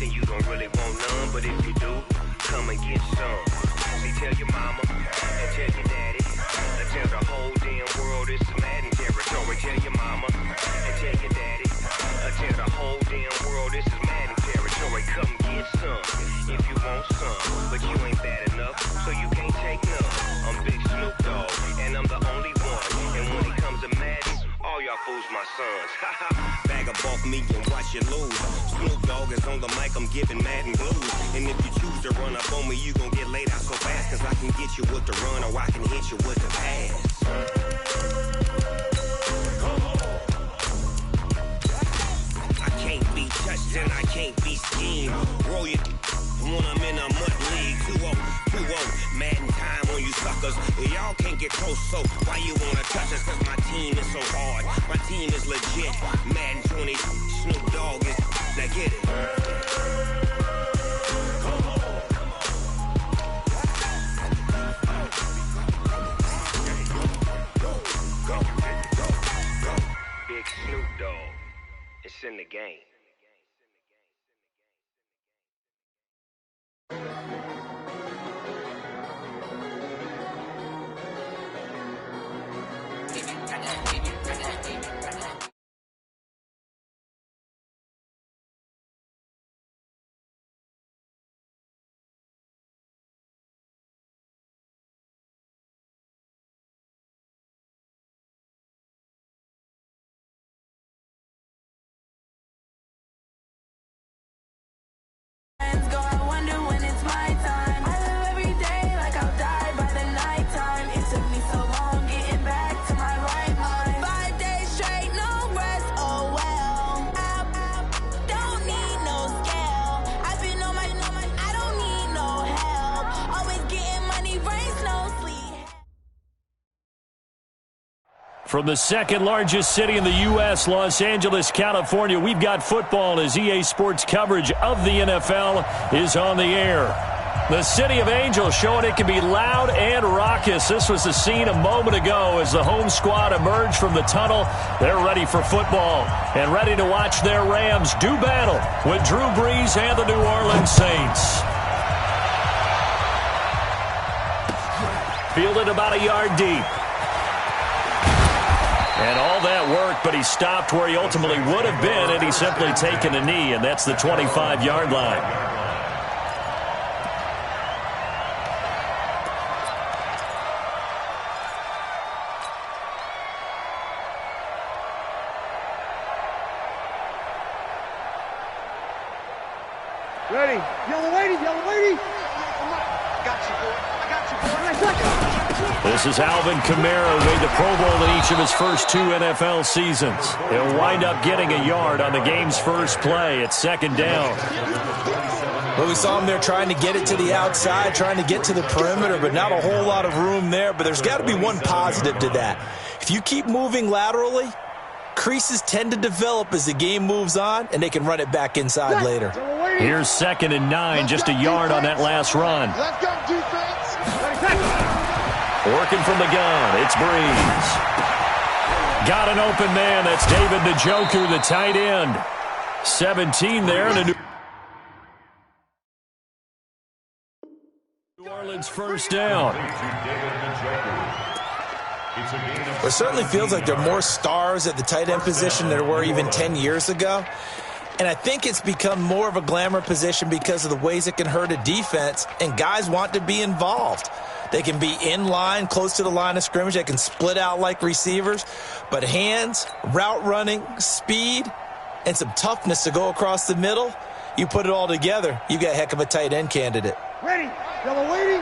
and you don't really want none, but if you do, come and get some. See, tell your mama and tell your daddy, and tell the whole damn world it's Madden territory. Tell your mama and tell your daddy, and tell the whole damn world this is Madden territory. Come get some if you want some, but you ain't bad enough, so you can't take none. I'm Big Snoop Dogg, and I'm the only one. And when it comes to Madden, all y'all fools my sons. Bag up off me and watch you lose. Snoop Dogg is on the mic, I'm giving Madden blues. And if you choose to run up on me, you gon' get laid out so fast. Cause I can get you with the run or I can hit you with the pass. I can't be touched and I can't be schemed. Roll you when I'm in a mud league. 2-0, Madden time on you suckers. Y'all can't get close, so why you wanna touch us? Cause my team is so hard, my team is legit. Madden 20, Snoop Dogg is, now get it. Big Snoop Dogg, it's in the game. From the second largest city in the U.S., Los Angeles, California, we've got football as EA Sports coverage of the NFL is on the air. The City of Angels showing it can be loud and raucous. This was the scene a moment ago as the home squad emerged from the tunnel. They're ready for football and ready to watch their Rams do battle with Drew Brees and the New Orleans Saints. Fielded about a yard deep. And all that work, but he stopped where he ultimately would have been had he simply taken a knee, and that's the 25-yard line. Ready. Yellow lady, yellow lady. I got you, boy. I got you, boy. This is Alvin Kamara, made the Pro Bowl in each of his first 2 NFL seasons. He'll wind up getting a yard on the game's first play at second down. Well, we saw him there trying to get it to the outside, trying to get to the perimeter, but not a whole lot of room there. But there's got to be one positive to that. If you keep moving laterally, creases tend to develop as the game moves on, and they can run it back inside later. Here's 2nd and 9, just a yard on that last run. Let's go, defense. Working from the gun, it's Brees. Got an open man, that's David Njoku, the tight end. 17 there, and a New Orleans first down. It certainly feels like there are more stars at the tight end position than there were even 10 years ago. And I think it's become more of a glamour position because of the ways it can hurt a defense, and guys want to be involved. They can be in line, close to the line of scrimmage. They can split out like receivers. But hands, route running, speed, and some toughness to go across the middle, you put it all together, you got a heck of a tight end candidate. Ready. Yellow lady.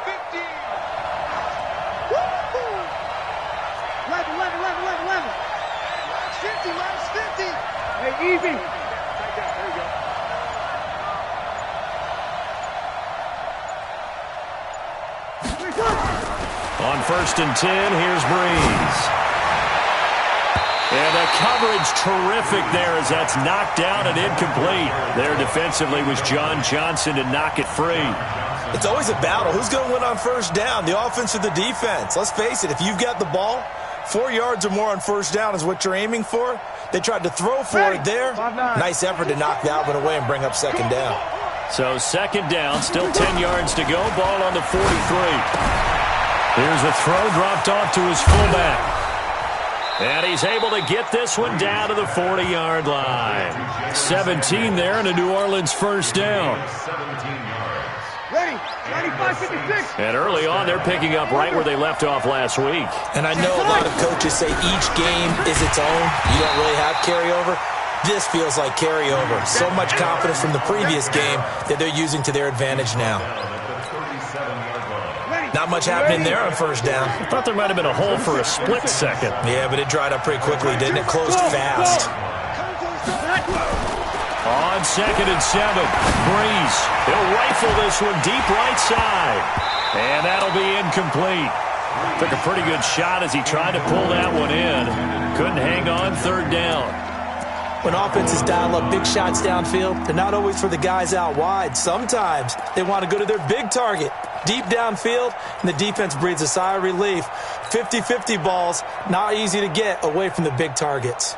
15. 11. 50, minus 50. Hey, easy. There you go. On 1st and 10, here's Brees. And the coverage terrific there as that's knocked down and incomplete. There defensively was John Johnson to knock it free. It's always a battle. Who's going to win on first down, the offense or the defense? Let's face it, if you've got the ball, 4 yards or more on first down is what you're aiming for. They tried to throw for it there. Nice effort to knock that one away and bring up second down. So second down, still 10 yards to go. Ball on the 43. Here's a throw dropped off to his fullback. And he's able to get this one down to the 40-yard line. 17 there and a New Orleans first down. Ready, 95-56. And early on, they're picking up right where they left off last week. And I know a lot of coaches say each game is its own. You don't really have carryover. This feels like carryover. So much confidence from the previous game that they're using to their advantage now. Not much happening there on first down. I thought there might have been a hole for a split second. Yeah, but it dried up pretty quickly, didn't it? Closed fast. On 2nd and 7, Breeze. He'll rifle this one deep right side. And that'll be incomplete. Took a pretty good shot as he tried to pull that one in. Couldn't hang on third down. When offenses dial up big shots downfield, they're not always for the guys out wide. Sometimes they want to go to their big target, deep downfield, and the defense breathes a sigh of relief. 50-50 balls, not easy to get away from the big targets.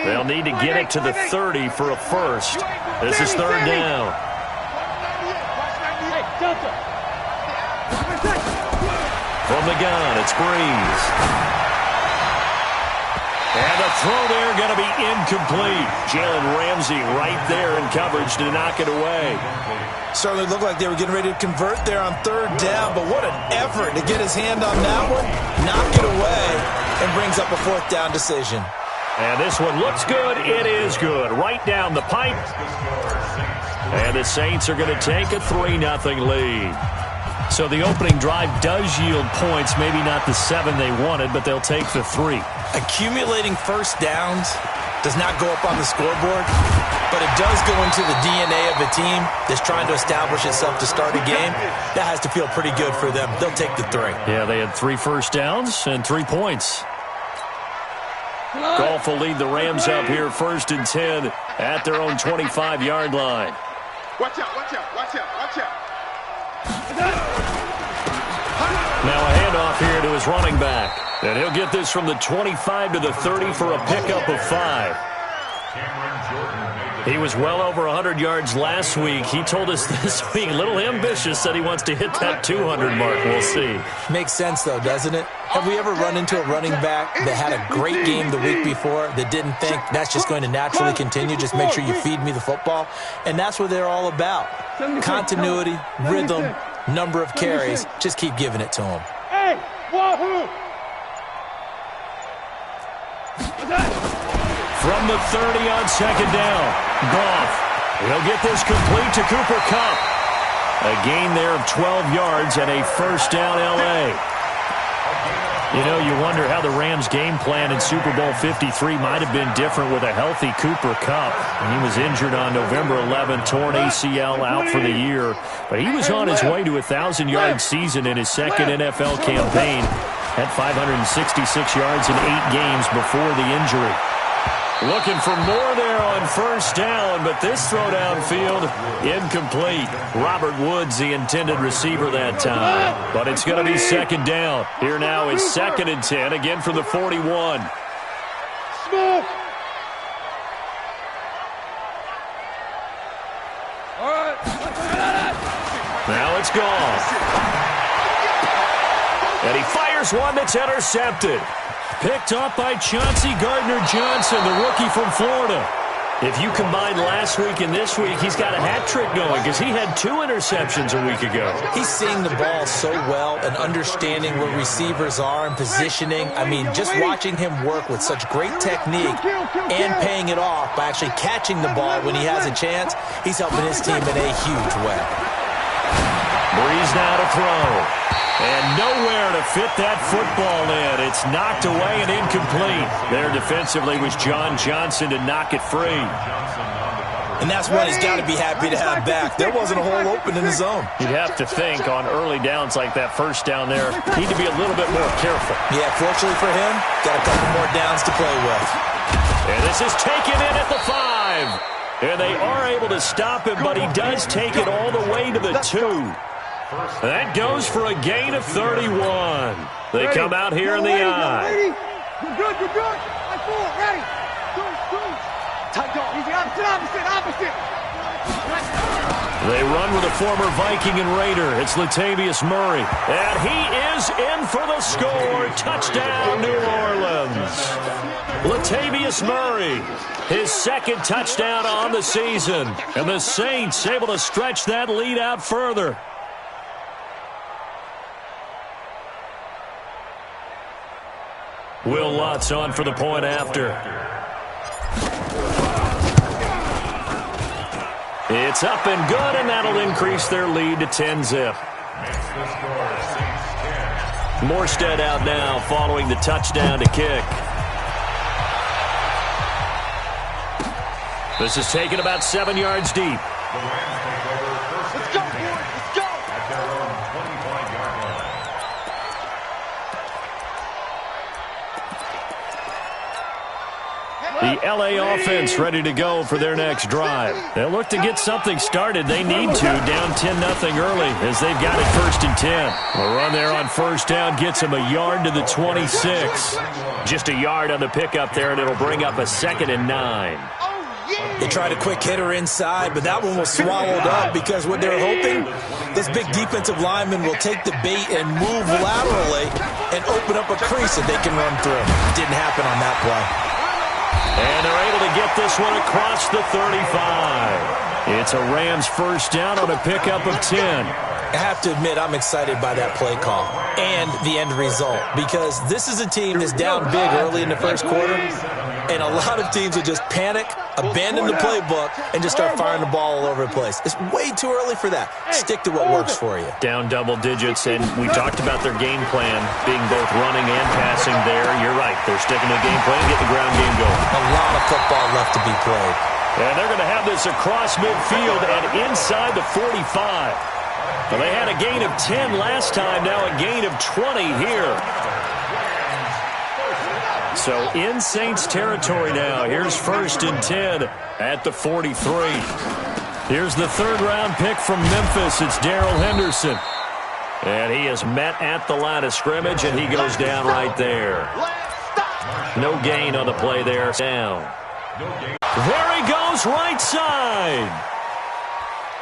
They'll need to get it to the 30 for a first. This is third down. From the gun, it's Breeze. And the throw there going to be incomplete. Jalen Ramsey right there in coverage to knock it away. Certainly looked like they were getting ready to convert there on third down, but what an effort to get his hand on that one, knock it away, and brings up a fourth down decision. And this one looks good. It is good. Right down the pipe. And the Saints are going to take a 3-0 lead. So the opening drive does yield points, maybe not the 7 they wanted, but they'll take the 3. Accumulating first downs does not go up on the scoreboard, but it does go into the DNA of a team that's trying to establish itself to start a game. That has to feel pretty good for them. They'll take the 3. Yeah, they had 3 first downs and 3 points. Goff will lead the Rams up here 1st and 10 at their own 25-yard line. Watch out, watch out, watch out, watch out. Now a handoff here to his running back. And he'll get this from the 25 to the 30 for a pickup of 5. He was well over 100 yards last week. He told us this week, a little ambitious, that he wants to hit that 200 mark. We'll see. Makes sense, though, doesn't it? Have we ever run into a running back that had a great game the week before that didn't think that's just going to naturally continue? Just make sure you feed me the football. And that's what they're all about. Continuity, rhythm, number of carries. Just keep giving it to them. Hey, wahoo! From the 30 on second down, Goff. He'll get this complete to Cooper Kupp. A gain there of 12 yards and a first down L.A. You know, you wonder how the Rams' game plan in Super Bowl 53 might have been different with a healthy Cooper Kupp. He was injured on November 11, torn ACL, out for the year. But he was on his way to a 1,000-yard season in his second NFL campaign. Had 566 yards in 8 games before the injury. Looking for more there on first down, but this throw downfield, incomplete. Robert Woods, the intended receiver that time. But it's going to be second down. Here now is 2nd and 10, again from the 41. Smoke! All right. Now it's gone. And he fires one that's intercepted. Picked up by Chauncey Gardner-Johnson, the rookie from Florida. If you combine last week and this week, he's got a hat trick going because he had 2 interceptions a week ago. He's seeing the ball so well and understanding where receivers are and positioning. I mean, just watching him work with such great technique and paying it off by actually catching the ball when he has a chance, he's helping his team in a huge way. Breeze now to throw. And nowhere to fit that football in. It's knocked away and incomplete. There defensively was John Johnson to knock it free. And that's one he's got to be happy to have back. There wasn't a hole open in the zone. You'd have to think on early downs like that first down there, need to be a little bit more careful. Yeah, fortunately for him, got a couple more downs to play with. And this is taken in at the 5. And they are able to stop him, but he does take it all the way to the 2. That goes for a gain of 31. They come out here in the eye. You're good, you're good. I four, ready. Go. Tight dog, easy, opposite. They run with a former Viking and Raider. It's Latavius Murray. And he is in for the score. Touchdown, New Orleans. Latavius Murray, his second touchdown on the season. And the Saints able to stretch that lead out further. Will Lutz on for the point after. It's up and good, and that'll increase their lead to 10-zip. Morstead out now following the touchdown to kick. This is taken about 7 yards deep. Let's go, boys, let's go. The L.A. offense ready to go for their next drive. They'll look to get something started. They need to, down 10-0 early as they've got it 1st and 10. A run there on first down gets them a yard to the 26. Just a yard on the pickup there, and it'll bring up a 2nd and 9. They tried a quick hitter inside, but that one was swallowed up because what they're hoping, this big defensive lineman will take the bait and move laterally and open up a crease that they can run through. Didn't happen on that play. And they're able to get this one across the 35. It's a Rams first down on a pickup of 10. I have to admit, I'm excited by that play call and the end result because this is a team that's down big early in the first quarter, and a lot of teams will just panic, abandon the playbook, and just start firing the ball all over the place. It's way too early for that. Stick to what works for you. Down double digits, and we talked about their game plan being both running and passing there. You're right. They're sticking to the game plan, get the ground game going. A lot of football left to be played. And they're going to have this across midfield and inside the 45. Well, they had a gain of 10 last time, now a gain of 20 here. So in Saints territory now. Here's 1st and 10 at the 43. Here's the 3rd-round pick from Memphis. It's Darrell Henderson. And he is met at the line of scrimmage, and he goes down right there. No gain on the play there. Down. There he goes, right side.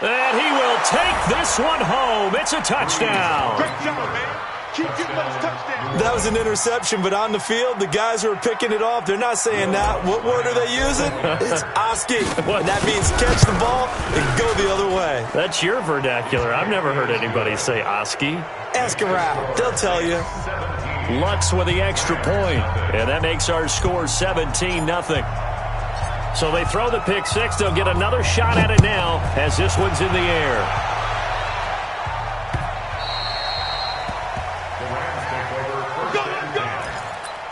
And he will take this one home. It's a touchdown. Great job, man. Keep getting those touchdowns. That was an interception, but on the field, the guys who are picking it off, they're not saying that. What word are they using? It's Oski. And that means catch the ball and go the other way. That's your vernacular. I've never heard anybody say Oski. Ask around. They'll tell you. Lutz with the extra point. And that makes our score 17-0. So they throw the pick six. They'll get another shot at it now as this one's in the air. The Rams take over first and 10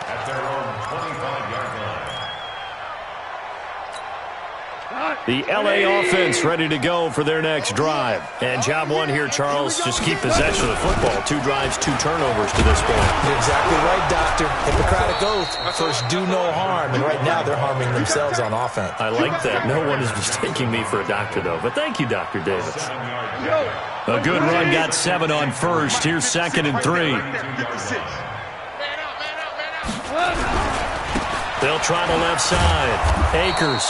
at their own 25-yard line. The L.A. offense ready to go for their next drive. And job one here, Charles, just keep possession of the football. 2 drives, 2 turnovers to this point. You're exactly right, Doctor. Hippocratic oath. First, do no harm. And right now, they're harming themselves on offense. I like that. No one is mistaking me for a doctor, though. But thank you, Dr. Davis. A good run, got 7 on first. Here's 2nd and 3. They'll try the left side. Akers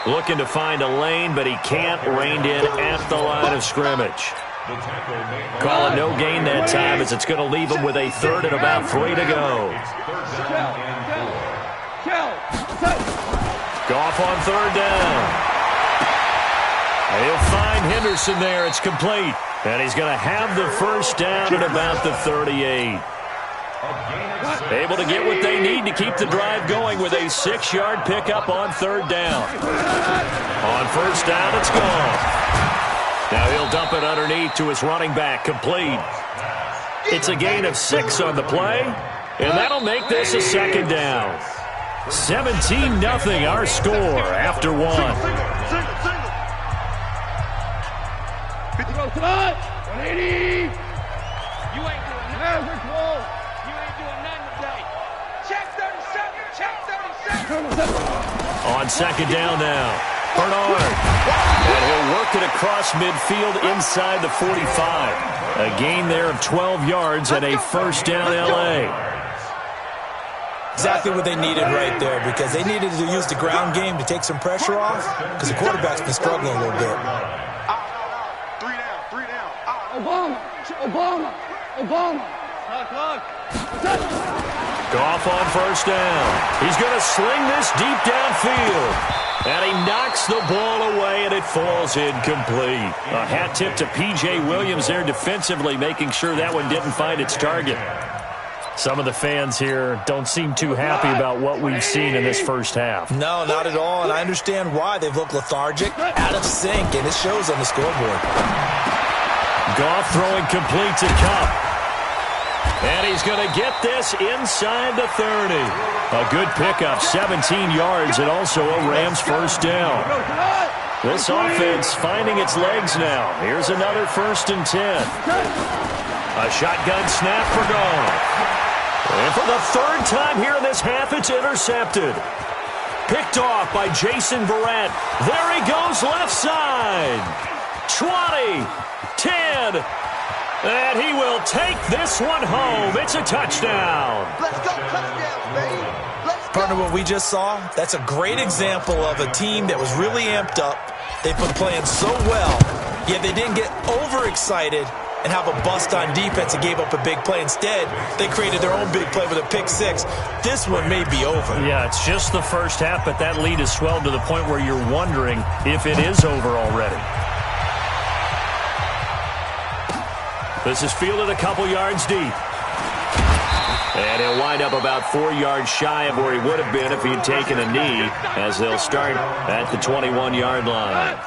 looking to find a lane, but he can't. Reined in at the line of scrimmage. Call it no gain that time as it's going to leave him with a 3rd and about 3 to go. Goff on 3rd down. He'll find Henderson there. It's complete. And he's going to have the first down at about the 38. Able to get what they need to keep the drive going with a 6-yard pickup on 3rd down. On 1st down, it's gone. Now he'll dump it underneath to his running back, complete. It's a gain of 6 on the play, and that'll make this a 2nd down. 17-0 our score after 1. 50 goes tonight. 180. You ain't doing nothing. You ain't doing nothing today. Check 37. Check 37. On 2nd down now. Bernard. And he'll work it across midfield inside the 45. A gain there of 12 yards and a first down L.A. Exactly what they needed right there, because they needed to use the ground game to take some pressure off, because the quarterback's been struggling a little bit. Three down. Obama. Goff on first down. He's going to sling this deep downfield. And he knocks the ball away, and it falls incomplete. A hat tip to P.J. Williams there defensively, making sure that one didn't find its target. Some of the fans here don't seem too happy about what we've seen in this first half. No, not at all, and I understand why. They've looked lethargic, out of sync, and it shows on the scoreboard. Goff throwing complete to Kupp. And he's going to get this inside the 30. A good pickup, 17 yards, and also a Rams first down. This offense finding its legs now. Here's another 1st and 10. A shotgun snap for Goff. And for the 3rd time here in this half, it's intercepted. Picked off by Jason Verrett. There he goes left side. 20, 10. And he will take this one home. It's a touchdown. Let's go touchdowns, baby. Let's go. Partner, what we just saw, that's a great example of a team that was really amped up. They've been playing so well, yet they didn't get overexcited and have a bust on defense and gave up a big play. Instead, they created their own big play with a pick six. This one may be over. Yeah, it's just the first half, but that lead has swelled to the point where you're wondering if it is over already. This is fielded a couple yards deep. And he'll wind up about 4 yards shy of where he would have been if he'd taken a knee, as they'll start at the 21-yard line.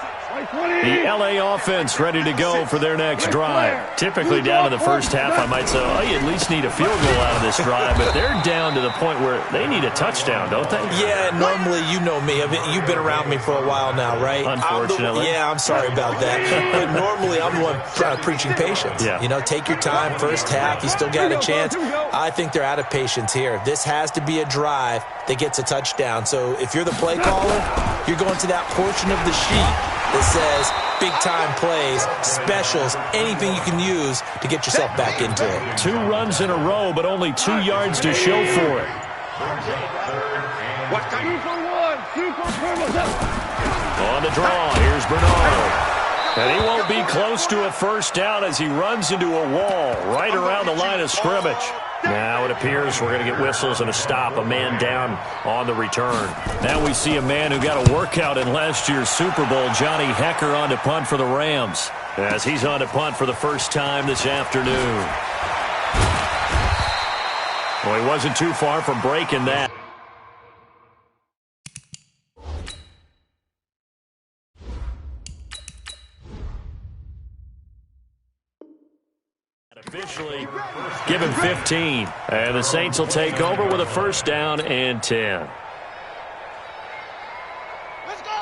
The L.A. offense ready to go for their next drive. Typically down to the first half, I might say, oh, you at least need a field goal out of this drive, but they're down to the point where they need a touchdown, don't they? Yeah, normally, you know me. You've been around me for a while now, right? Unfortunately. I'm sorry about that. But normally, I'm the one preaching patience. Yeah. You know, take your time. First half, you still got a chance. I think they're out of patience here. This has to be a drive that gets a touchdown. So if you're the play caller, you're going to that portion of the sheet that says big-time plays, specials, anything you can use to get yourself back into it. 2 runs in a row, but only 2 yards to show for it. On the draw, here's Bernard. And he won't be close to a first down as he runs into a wall right around the line of scrimmage. Now it appears we're going to get whistles and a stop, a man down on the return. Now we see a man who got a workout in last year's Super Bowl, Johnny Hecker, on to punt for the Rams, as he's on to punt for the first time this afternoon. Well, he wasn't too far from breaking that. Officially given 15. And the Saints will take over with a first down and 10.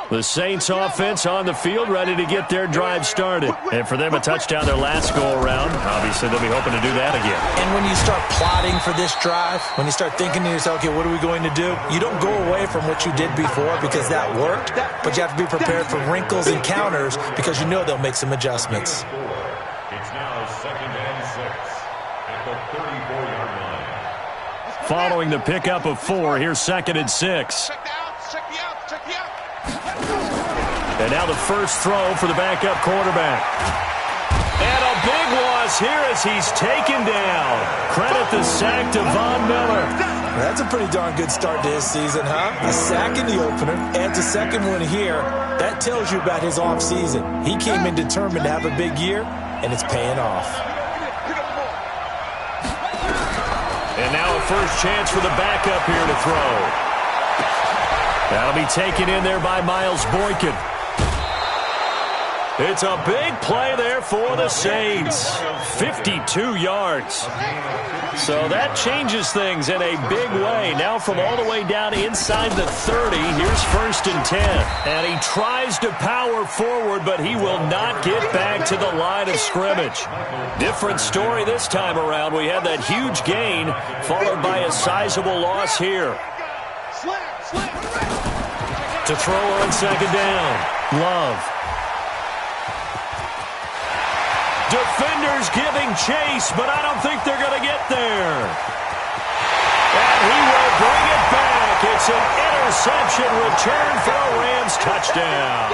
The Saints offense on the field ready to get their drive started. And for them, a touchdown their last go-around. Obviously, they'll be hoping to do that again. And when you start plotting for this drive, when you start thinking to yourself, okay, what are we going to do? You don't go away from what you did before because that worked, but you have to be prepared for wrinkles and counters because you know they'll make some adjustments. It's now 2nd and 6 at the 34-yard line. Following the pickup of 4, here's 2nd and 6. And now the first throw for the backup quarterback. And a big loss here as he's taken down. Credit the sack to Von Miller. That's a pretty darn good start to his season, huh? A sack in the opener, adds a second one here. That tells you about his offseason. He came in determined to have a big year, and it's paying off. And now a first chance for the backup here to throw. That'll be taken in there by Miles Boykin. It's a big play there for the Saints. 52 yards. So that changes things in a big way. Now from all the way down inside the 30, here's 1st and 10. And he tries to power forward, but he will not get back to the line of scrimmage. Different story this time around. We had that huge gain, followed by a sizable loss here. To throw on second down. Love. Defenders giving chase, but I don't think they're going to get there. And he will bring it back. It's an interception return for a Rams touchdown.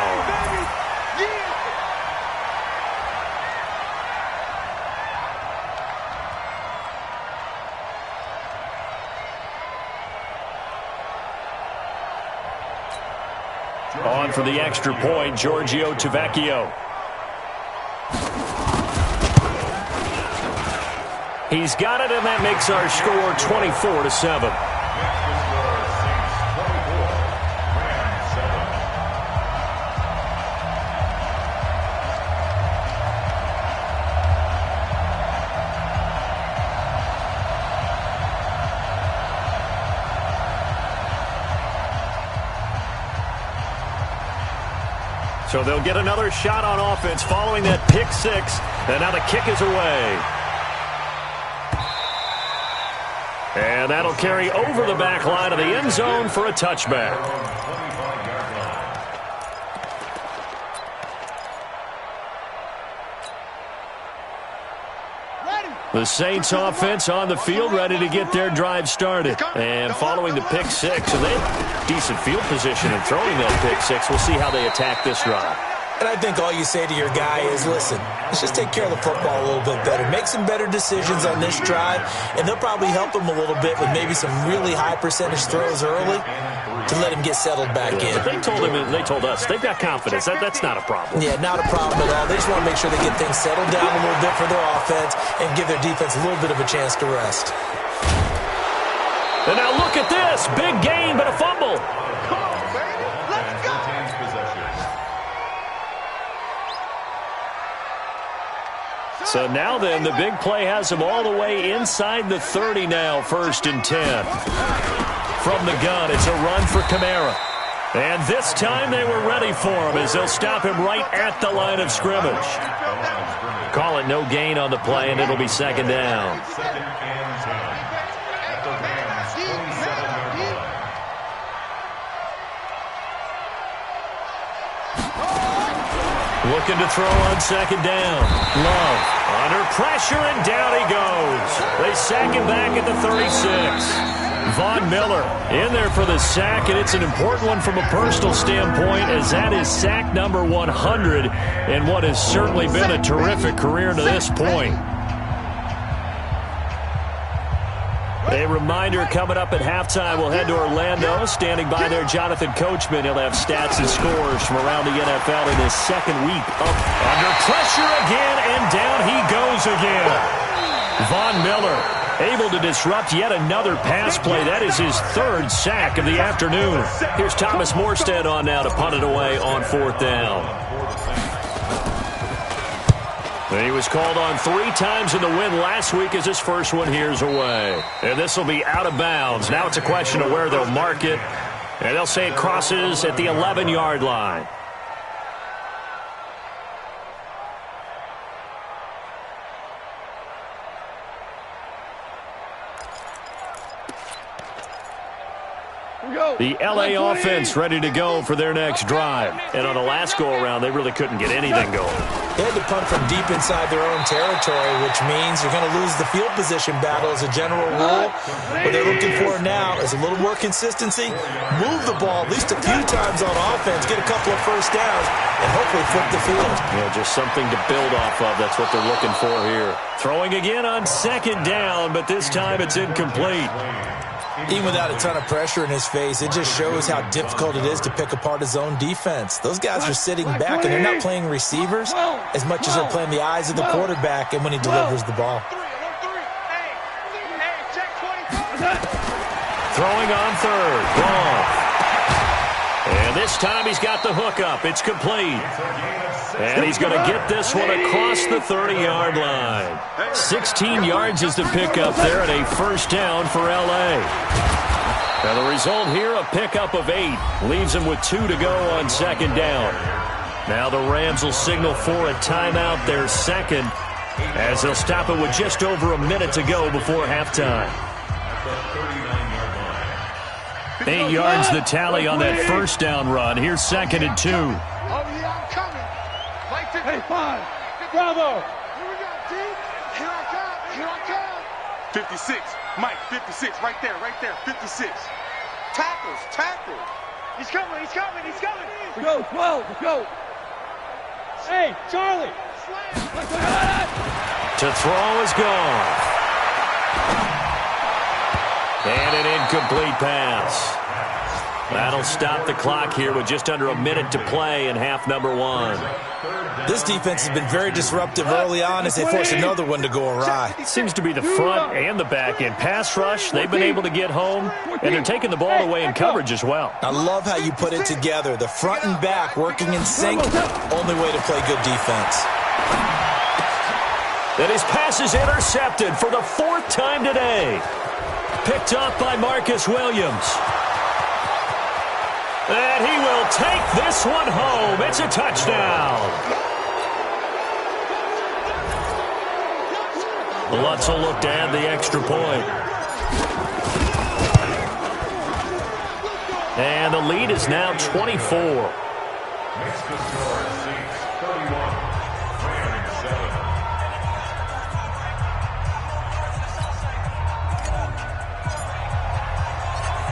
On for the extra point, Giorgio Tavecchio. He's got it, and that makes our score 24-7. So they'll get another shot on offense following that pick six. And now the kick is away. And that'll carry over the back line of the end zone for a touchback. The Saints offense on the field, ready to get their drive started. And following the pick six, and they have decent field position in throwing that pick six. We'll see how they attack this drive. And I think all you say to your guy is, listen, let's just take care of the football a little bit better. Make some better decisions on this drive, and they'll probably help him a little bit with maybe some really high percentage throws early to let him get settled back in. But they told him, and they told us, they've got confidence. That's not a problem. Yeah, not a problem at all. They just want to make sure they get things settled down a little bit for their offense and give their defense a little bit of a chance to rest. And now look at this. Big gain, but a fumble. So now then, the big play has him all the way inside the 30 now, 1st and 10. From the gun, it's a run for Kamara. And this time they were ready for him as they'll stop him right at the line of scrimmage. Call it no gain on the play, and it'll be 2nd down. Looking to throw on 2nd down. Love under pressure, and down he goes. They sack him back at the 36. Von Miller in there for the sack, and it's an important one from a personal standpoint, as that is sack number 100 in what has certainly been a terrific career to this point. A reminder coming up at halftime, we'll head to Orlando. Standing by there, Jonathan Coachman. He'll have stats and scores from around the NFL in his 2nd week up. Under pressure again, and down he goes again. Von Miller able to disrupt yet another pass play. That is his 3rd sack of the afternoon. Here's Thomas Morstead on now to punt it away on 4th down. He was called on 3 times in the win last week as his first one here's away. And this will be out of bounds. Now it's a question of where they'll mark it. And they'll say it crosses at the 11-yard line. The L.A. offense ready to go for their next drive. And on the last go-around, they really couldn't get anything going. They had to punt from deep inside their own territory, which means you're going to lose the field position battle as a general rule. What they're looking for now is a little more consistency, move the ball at least a few times on offense, get a couple of first downs, and hopefully flip the field. Yeah, just something to build off of. That's what they're looking for here. Throwing again on 2nd down, but this time it's incomplete. Even without a ton of pressure in his face, it just shows how difficult it is to pick apart his own defense. Those guys are sitting back, and they're not playing receivers as much as they're playing the eyes of the quarterback and when he delivers the ball. Throwing on 3rd. Ball. And this time he's got the hook up. It's complete. And he's going to get this one across the 30-yard line. 16 yards is the pickup there at a 1st down for L.A. Now the result here, a pickup of 8. Leaves him with 2 to go on 2nd down. Now the Rams will signal for a timeout, their 2nd, as they'll stop it with just over a minute to go before halftime. 8 yards the tally on that first down run. Here's 2nd and 2. Oh, yeah, I'm coming. Hey, 5. Bravo. Here we go, T. Here I come. Here I come. 56. Mike, 56. Right there. 56. Tackles. He's coming. Let's go, 12. Let's go. Hey, Charlie. To throw is gone. And an incomplete pass. That'll stop the clock here with just under a minute to play in half number 1. This defense has been very disruptive early on as they force another one to go awry. Seems to be the front and the back end. Pass rush, they've been able to get home, and they're taking the ball away in coverage as well. I love how you put it together. The front and back working in sync, only way to play good defense. And his pass is intercepted for the 4th time today. Picked off by Marcus Williams. And he will take this one home. It's a touchdown. Lutz will look to add the extra point. And the lead is now 24. Makes the score 31. Rams 7.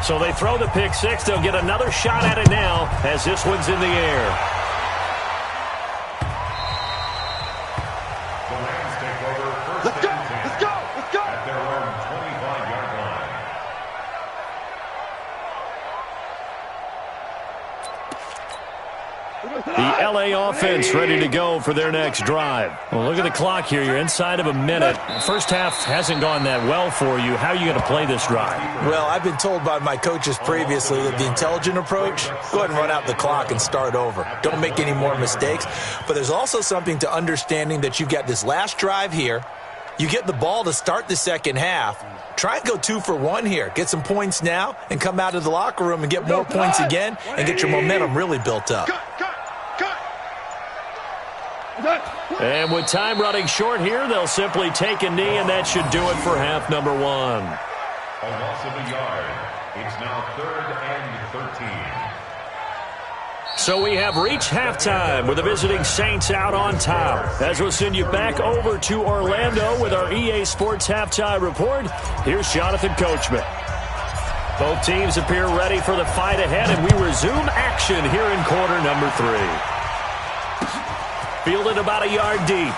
So they throw the pick 6. They'll get another shot at it now as this one's in the air. The Rams take over first and 10. Let's go. At their own 25-yard line. The LA offense ready to go for their next drive. Well, look at the clock here. You're inside of a minute. First half hasn't gone that well for you. How are you going to play this drive? Well, I've been told by my coaches previously that the intelligent approach, go ahead and run out the clock and start over. Don't make any more mistakes. But there's also something to understanding that you've got this last drive here. You get the ball to start the second half. Try and go 2 for 1 here. Get some points now and come out of the locker room and get more points again and get your momentum really built up. And with time running short here, they'll simply take a knee, and that should do it for half number 1. A loss of a yard. It's now 3rd and 13. So we have reached halftime with the visiting Saints out on top. As we'll send you back over to Orlando with our EA Sports Halftime Report, here's Jonathan Coachman. Both teams appear ready for the fight ahead, and we resume action here in quarter number 3. Fielded about a yard deep.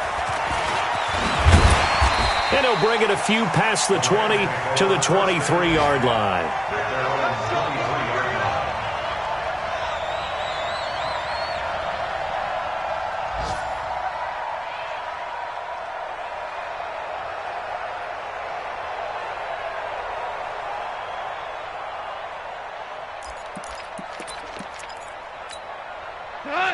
And he'll bring it a few past the 20 to the 23-yard line.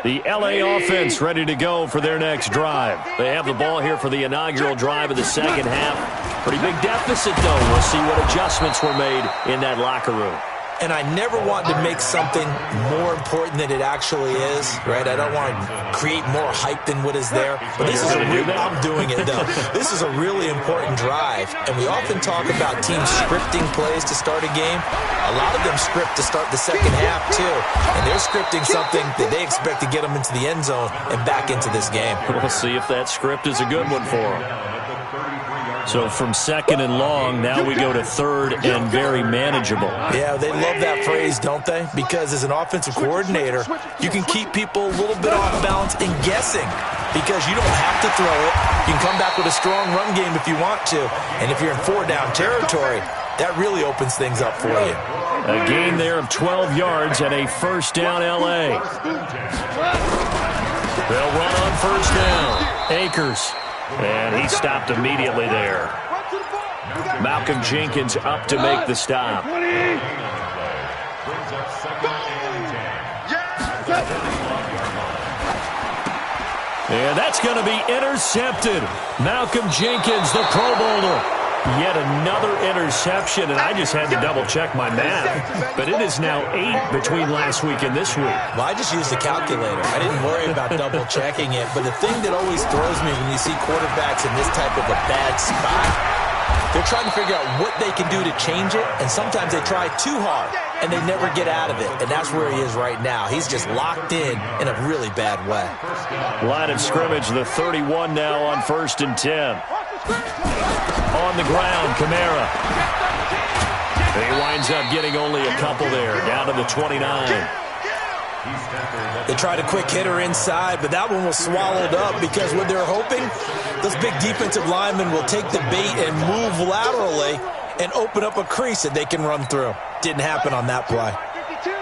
The LA offense ready to go for their next drive. They have the ball here for the inaugural drive of the second half. Pretty big deficit, though. We'll see what adjustments were made in that locker room. And I never want to make something more important than it actually is, right? I don't want to create more hype than what is there. But this is I'm doing it, though. This is a really important drive. And we often talk about teams scripting plays to start a game. A lot of them script to start the second half, too. And they're scripting something that they expect to get them into the end zone and back into this game. We'll see if that script is a good one for them. So from 2nd and long, now we go to 3rd and very manageable. Yeah, they love that phrase, don't they? Because as an offensive coordinator, you can keep people a little bit off balance and guessing because you don't have to throw it. You can come back with a strong run game if you want to. And if you're in 4-down territory, that really opens things up for you. A gain there of 12 yards and a first down LA. They'll run on first down. Akers. And he stopped immediately there. Malcolm Jenkins up to make the stop. And that's going to be intercepted. Malcolm Jenkins, the Pro Bowler. Yet another interception, and I just had to double-check my math. But it is now 8 between last week and this week. Well, I just used the calculator. I didn't worry about double-checking it. But the thing that always throws me when you see quarterbacks in this type of a bad spot, They're trying to figure out what they can do to change it, and sometimes they try too hard, and they never get out of it, and that's where he is right now. He's just locked in a really bad way. Line of scrimmage, the 31 now on 1st and 10. On the ground, Kamara. He winds up getting only a couple there, down to the 29. They tried a quick hitter inside, but that one was swallowed up because what they're hoping, those big defensive linemen will take the bait and move laterally and open up a crease that they can run through. Didn't happen on that play. 52.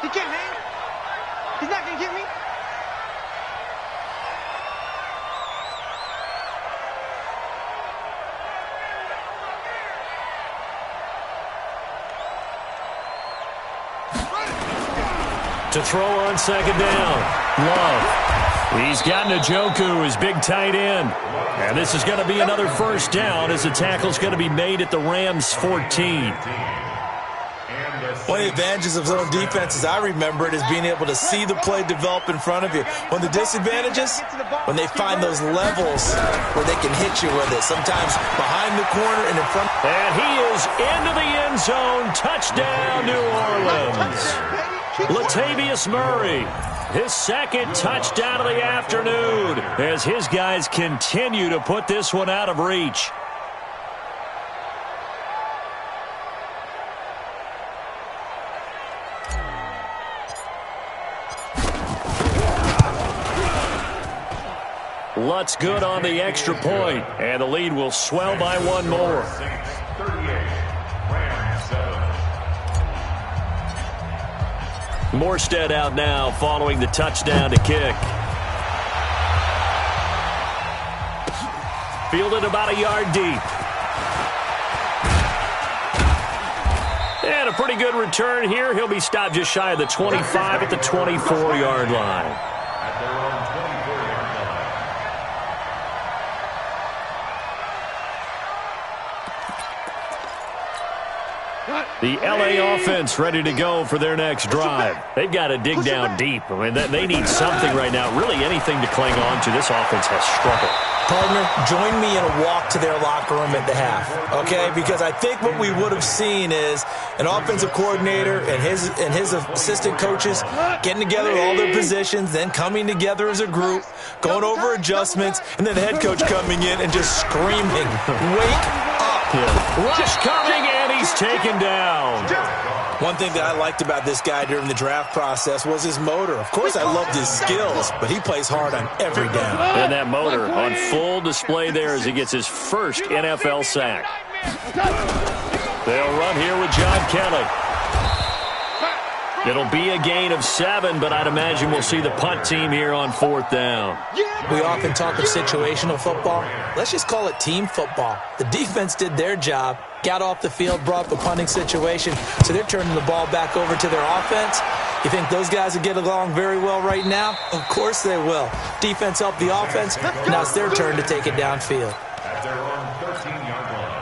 He can't hang. He's not going to get me. To throw on 2nd down. Love. He's got Njoku, his big tight end. And this is going to be another 1st down as the tackle's going to be made at the Rams' 14. One of the advantages of zone defense, as I remember it, is being able to see the play develop in front of you. One of the disadvantages, when they find those levels where they can hit you with it, sometimes behind the corner and in front. And he is into the end zone. Touchdown, New Orleans. Latavius Murray, his 2nd touchdown of the afternoon as his guys continue to put this one out of reach. Lutz good on the extra point, and the lead will swell by one more. Morstead out now following the touchdown to kick. Fielded about a yard deep. And a pretty good return here. He'll be stopped just shy of the 25 at the 24-yard line. The L.A. offense ready to go for their next drive. They've got to dig down deep. I mean, they need something right now, really anything to cling on to. This offense has struggled. Partner, join me in a walk to their locker room at the half, okay? Because I think what we would have seen is an offensive coordinator and his assistant coaches getting together with all their positions, then coming together as a group, going over adjustments, and then the head coach coming in and just screaming, "Wake up!" Yeah. Rush coming, and he's taken down. One thing that I liked about this guy during the draft process was his motor. Of course, I loved his skills, but he plays hard on every down. And that motor on full display there as he gets his first NFL sack. They'll run here with John Kelly. It'll be a gain of 7, but I'd imagine we'll see the punt team here on 4th down. We often talk of situational football. Let's just call it team football. The defense did their job, got off the field, brought up a punting situation, so they're turning the ball back over to their offense. You think those guys will get along very well right now? Of course they will. Defense helped the offense. Now it's their turn to take it downfield. At their own 13-yard line.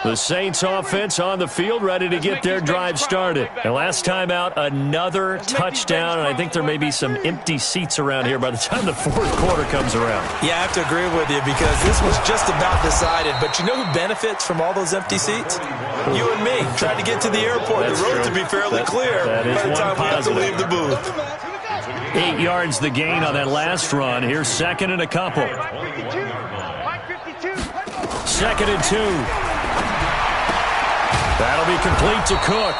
The Saints offense on the field ready to get their drive started. And last time out, another touchdown, and I think there may be some empty seats around here by the time the 4th quarter comes around. Yeah, I have to agree with you because this was just about decided. But you know who benefits from all those empty seats? You and me. Tried to get to the airport. That's the road true. to be fairly clear that is by the time we have to leave the booth. 8 yards the gain on that last run. Here's 2nd and a couple. 2nd and 2. That'll be complete to Cook.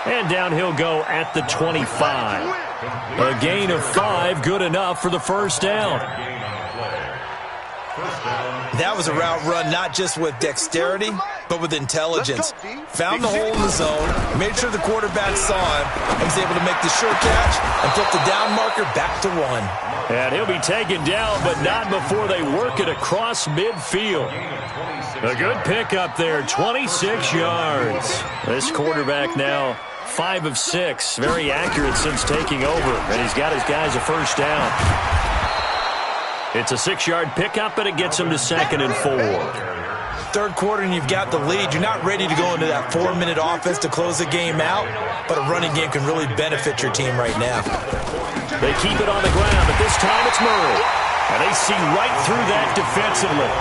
And down he'll go at the 25. A gain of 5, good enough for the 1st down. That was a route run not just with dexterity, but with intelligence. Found the hole in the zone, made sure the quarterback saw him, and was able to make the sure catch and flip the down marker back to 1. And he'll be taken down, but not before they work it across midfield. A good pickup there, 26 yards. This quarterback now 5 of 6, very accurate since taking over, and he's got his guys a 1st down. It's a 6-yard pickup, but it gets him to 2nd and 4. third quarter and you've got the lead, you're not ready to go into that 4-minute offense to close the game out, but a running game can really benefit your team right now. They keep it on the ground, but this time it's Murray. And they see right through that defensively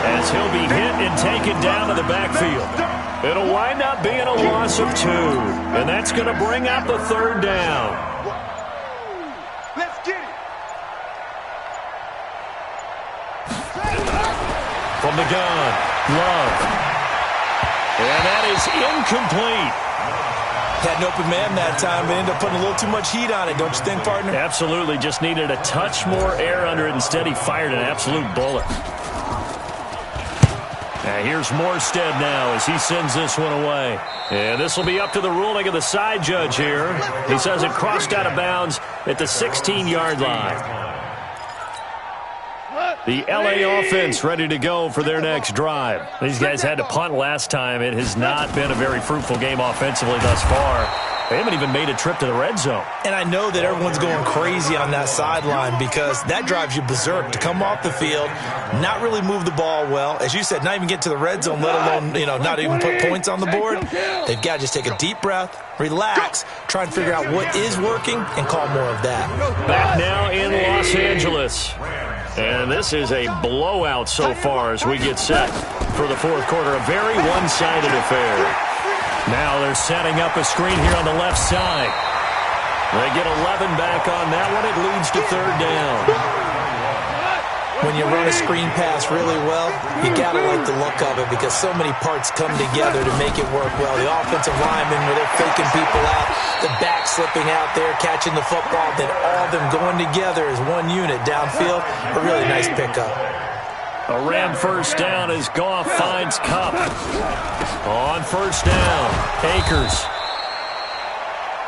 as he'll be hit and taken down to the backfield. It'll wind up being a loss of 2, and that's going to bring up the third down. Let's get it. From the gun, Love. And that is incomplete. Had an open man that time, but ended up putting a little too much heat on it, don't you think, partner? Absolutely. Just needed a touch more air under it. Instead, he fired an absolute bullet. Now here's Morstead now as he sends this one away. And this will be up to the ruling of the side judge here. He says it crossed out of bounds at the 16-yard line. The LA offense ready to go for their next drive. These guys had to punt last time. It has not been a very fruitful game offensively thus far. They haven't even made a trip to the red zone. And I know that everyone's going crazy on that sideline because that drives you berserk to come off the field, not really move the ball well. As you said, not even get to the red zone, let alone, not even put points on the board. They've got to just take a deep breath, relax, try and figure out what is working, and call more of that. Back now in Los Angeles. And this is a blowout so far as we get set for the fourth quarter. A very one-sided affair. Now they're setting up a screen here on the left side. They get 11 back on that one. It leads to third down. When you run a screen pass really well, you got to like the look of it because so many parts come together to make it work well. The offensive linemen, where they're faking people out, the back slipping out there, catching the football, then all of them going together as one unit downfield. A really nice pickup. A Ram first down as Goff finds Kupp. On first down, Akers.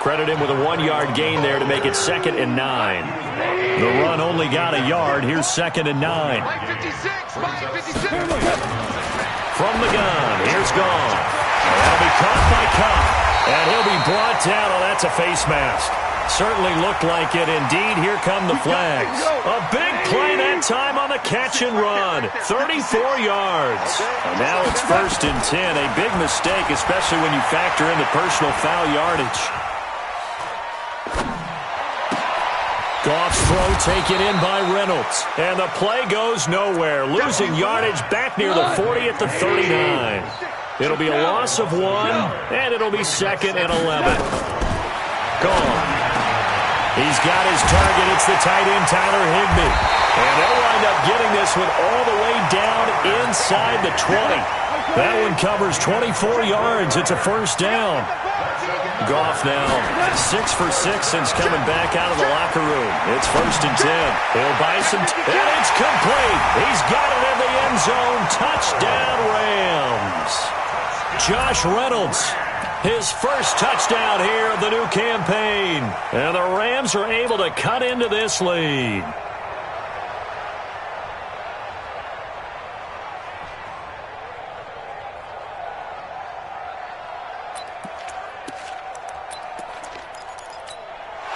Credit him with a 1-yard gain there to make it 2nd and 9. The run only got a yard. Here's 2nd and 9. From the gun, here's Goff. That'll be caught by Kupp. And he'll be brought down. Oh, that's a face mask. Certainly looked like it. Indeed, here come the flags. A big play that time on the catch and run. 34 yards. And now it's 1st and 10. A big mistake, especially when you factor in the personal foul yardage. Goff's throw taken in by Reynolds. And the play goes nowhere. Losing yardage back near the 40 at the 39. It'll be a loss of 1, and it'll be 2nd and 11. Gone. He's got his target. It's the tight end, Tyler Higbee. And they'll wind up getting this one all the way down inside the 20. That one covers 24 yards. It's a first down. Goff now 6 for 6 since coming back out of the locker room. It's 1st and 10. He'll buy some, and it's complete. He's got it in the end zone. Touchdown, Rams. Josh Reynolds, his first touchdown here of the new campaign. And the Rams are able to cut into this lead.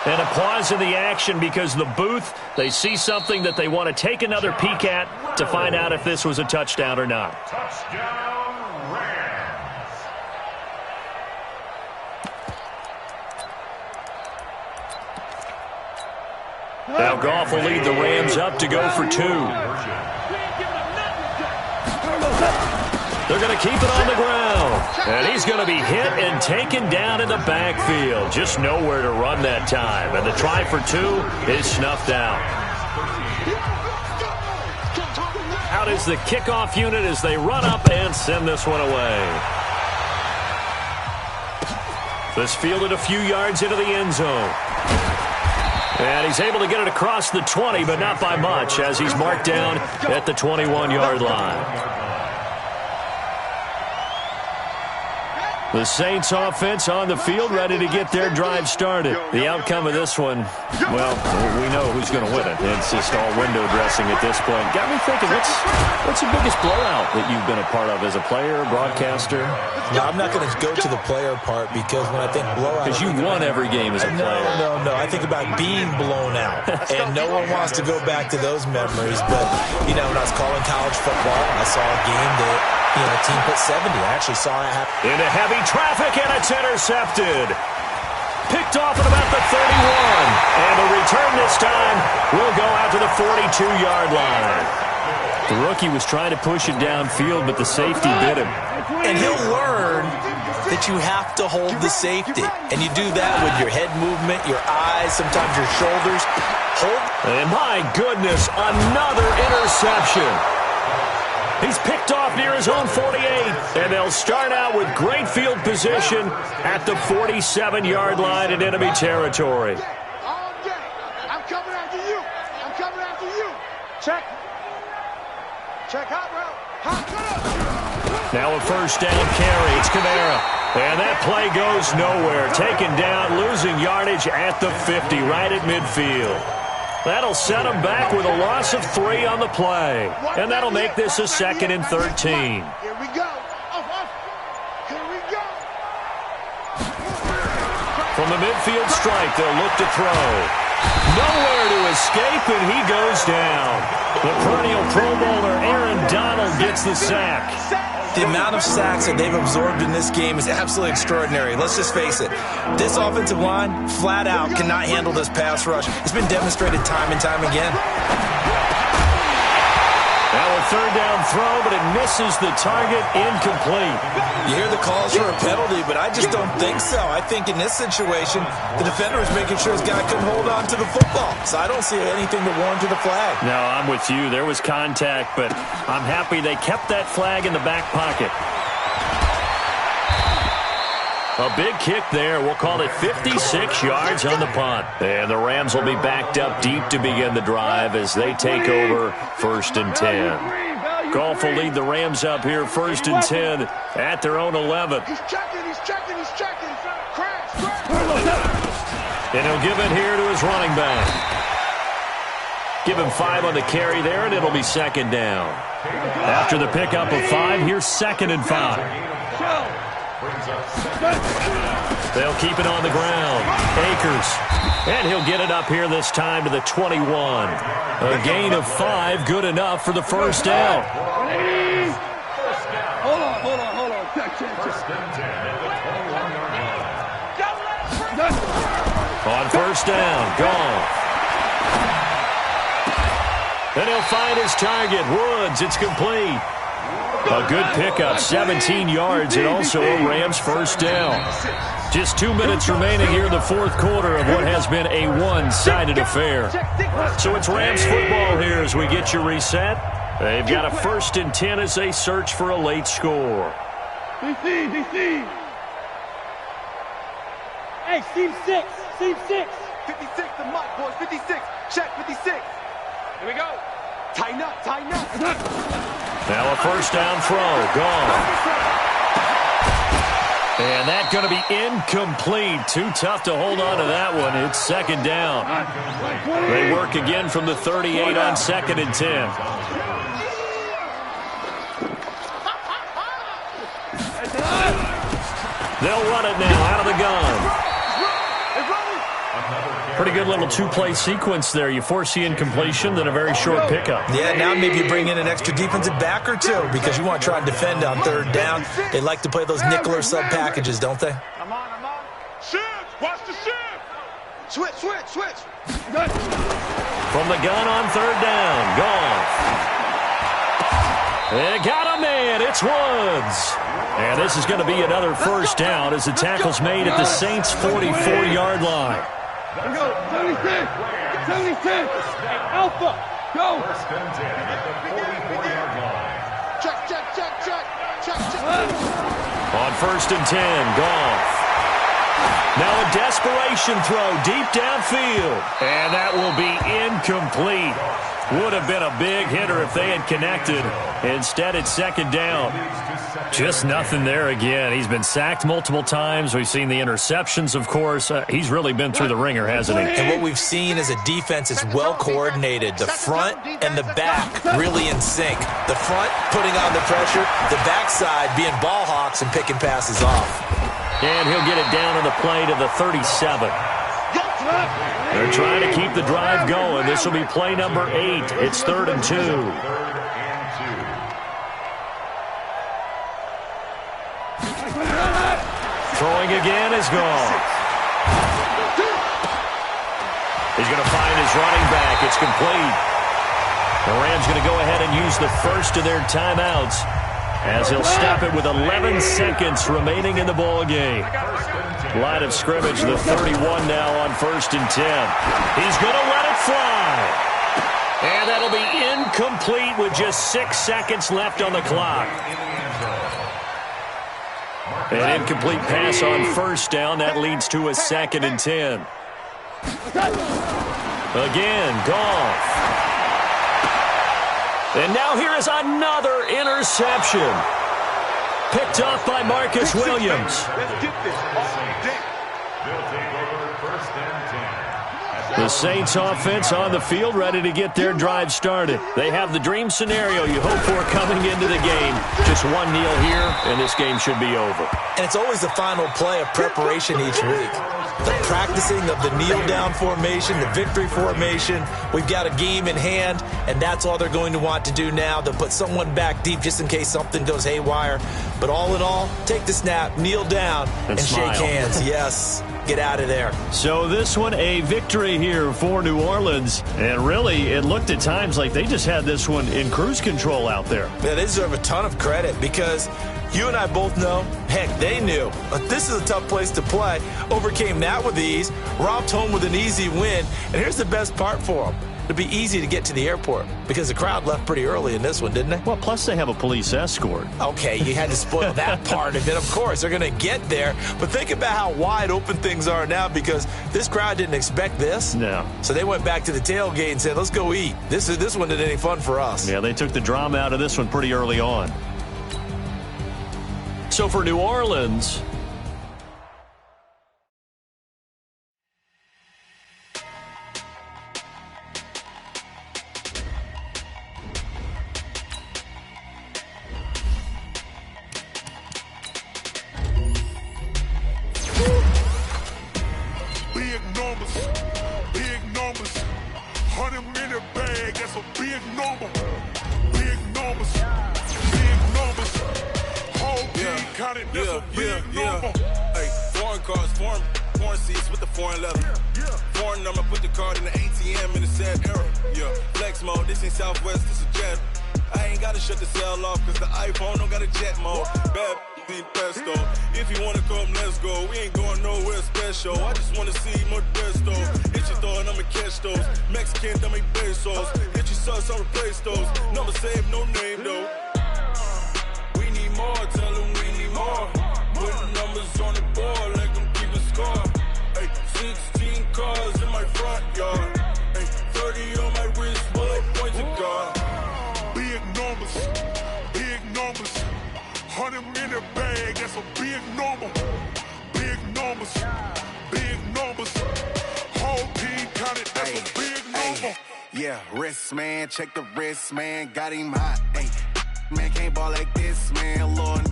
And a pause in the action because the booth, they see something that they want to take another peek at to find out if this was a touchdown or not. Touchdown, Rams. Now Goff will lead the Rams up to go for 2. They're going to keep it on the ground. And he's going to be hit and taken down in the backfield. Just nowhere to run that time. And the try for 2 is snuffed out. Out is the kickoff unit as they run up and send this one away. This fielded a few yards into the end zone. And he's able to get it across the 20, but not by much, as he's marked down at the 21-yard line. The Saints offense on the field ready to get their drive started. The outcome of this one, well, we know who's going to win it. It's just all window dressing at this point. Got me thinking, what's the biggest blowout that you've been a part of as a player, broadcaster? No, I'm not going to go to the player part because when I think blowout... Because you won every game as a player. No. I think about being blown out. And no one wants to go back to those memories. But, when I was calling college football, I saw a game that team put 70. I actually saw that happen. Into heavy traffic, and it's intercepted. Picked off at about the 31. And the return this time will go out to the 42-yard line. The rookie was trying to push it downfield, but the safety bit him. And he'll learn that you have to hold the safety. And you do that with your head movement, your eyes, sometimes your shoulders. And my goodness, another interception. He's picked off near his own 48, and they'll start out with great field position at the 47-yard line in enemy territory. All day. I'm coming after you. I'm coming after you. Check. Check hot route. Hot. Now a first down carry. It's Kamara. And that play goes nowhere. Taken down, losing yardage at the 50, right at midfield. That'll set him back with a loss of 3 on the play. And that'll make this a 2nd and 13. Here we go. Here we go. From the midfield strike, they'll look to throw. Nowhere to escape, and he goes down. The perennial Pro Bowler Aaron Donald gets the sack. The amount of sacks that they've absorbed in this game is absolutely extraordinary. Let's just face it. This offensive line, flat out, cannot handle this pass rush. It's been demonstrated time and time again. Now a third down throw, but it misses the target, incomplete. You hear the calls for a penalty, but I just don't think so. I think in this situation, the defender is making sure his guy couldn't hold on to the football. So I don't see anything to warrant to the flag. No, I'm with you. There was contact, but I'm happy they kept that flag in the back pocket. A big kick there. We'll call it 56 yards on the punt. And the Rams will be backed up deep to begin the drive as they take over 1st and 10. Goff will lead the Rams up here 1st and 10 at their own 11. He's checking. Crash. And he'll give it here to his running back. Give him 5 on the carry there, and it'll be 2nd down. After the pickup of 5, here's 2nd and 5. They'll keep it on the ground. Akers. And he'll get it up here this time to the 21. A gain of 5, good enough for the first down. Hold on. Check. On first down, Goff. Then he'll find his target, Woods. It's complete. A good pickup, 17 yards, and also a Rams first down. Just 2 minutes remaining here in the fourth quarter of what has been a one-sided affair. So it's Rams football here as we get you reset. They've got a 1st and 10 as they search for a late score. DC. Hey, Steve 6. 56 the mark, boys. 56. Check 56. Here we go. Tighten up. Now a first down throw, gone. And that's going to be incomplete. Too tough to hold on to that one. It's 2nd down. They work again from the 38 on 2nd and 10. They'll run it now out of the gun. Pretty good little 2-play sequence there. You force the incompletion, then a very short pickup. Yeah, now maybe you bring in an extra defensive back or two because you want to try and defend on 3rd down. They like to play those nickel or sub packages, don't they? I'm on. Shift. Watch the shift. Switch. From the gun on 3rd down. Goff. They got a man. It's Woods. And this is going to be another first down as the tackle's made at the Saints' 44-yard line. Go. 76. Alpha. Go. 1st and 10 at the 44-yard line. Check. On 1st and 10, Goff. Now a desperation throw deep downfield. And that will be incomplete. Would have been a big hitter if they had connected. Instead, it's 2nd down. Just nothing there again. He's been sacked multiple times. We've seen the interceptions, of course. He's really been through the ringer, hasn't he? And what we've seen is a defense that's well coordinated. The front and the back really in sync. The front putting on the pressure, the backside being ball hawks and picking passes off. And he'll get it down on the play to the 37. They're trying to keep the drive going. This will be play number 8. It's 3rd and 2. Throwing again is gone. He's going to find his running back. It's complete. The Rams going to go ahead and use the first of their timeouts as he'll stop it with 11 seconds remaining in the ball game. Line of scrimmage, the 31 now on 1st and 10. He's going to let it fly. And that'll be incomplete with just 6 seconds left on the clock. An incomplete pass on 1st down. That leads to a 2nd and 10. Again, Goff. And now here is another interception. Picked off by Marcus Williams. Let's get this all day. They'll take over 1st and 10. The Saints offense on the field ready to get their drive started. They have the dream scenario you hope for coming into the game. Just one kneel here, and this game should be over. And it's always the final play of preparation each week. The practicing of the kneel-down formation, the victory formation. We've got a game in hand, and that's all they're going to want to do now. They'll put someone back deep just in case something goes haywire. But all in all, take the snap, kneel down, and shake hands. Yes, get out of there. So this one, a victory here for New Orleans. And really, it looked at times like they just had this one in cruise control out there. Yeah, they deserve a ton of credit because you and I both know, heck, they knew. But this is a tough place to play. Overcame that with ease, romped home with an easy win. And here's the best part for them. It'd be easy to get to the airport because the crowd left pretty early in this one, didn't they? Well, plus they have a police escort. Okay, you had to spoil that part of it. Of course, they're going to get there. But think about how wide open things are now because this crowd didn't expect this. No. So they went back to the tailgate and said, let's go eat. This one isn't any fun for us. Yeah, they took the drama out of this one pretty early on. So for New Orleans, Big numbers. 100-minute bag, that's a big number. Big numbers. Whole team counted, that's a big number. Hey, foreign cars, foreign seats with the foreign leather. Foreign number, put the card in the ATM in the sad era. Yeah, flex mode, this ain't Southwest, this a jet. I ain't gotta shut the cell off, cause the iPhone don't got a jet mode. Bad need pesto. If you wanna come, let's go. We ain't going nowhere special. I just wanna see Modesto. Hit your throw and I'ma catch those. Mexican, that make pesos. Hit your sauce, I'll replace those. Number save, no name though. We need more, tell them we need more. Put numbers on the board, let them keep a score. Hey, 16 cars in my front yard. Hey, 30 on my wrist, bullet points of God. Big numbers. 100-minute bag, that's a big number. Big numbers. Whole team counted, that's a big number. Yeah, wrist man, check the wrist man, got him hot. Ay, man can't ball like this, man. Lord,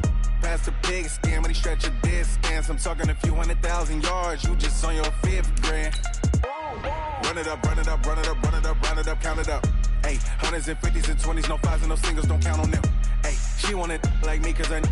past the pig skin when he stretch a distance. I'm talking a few 100,000 yards, you just on your 5th grand. Run it up, count it up. Ay, hundreds and 50s and 20s, no 5s and no singles, don't count on them. Ay, she want it like me cause her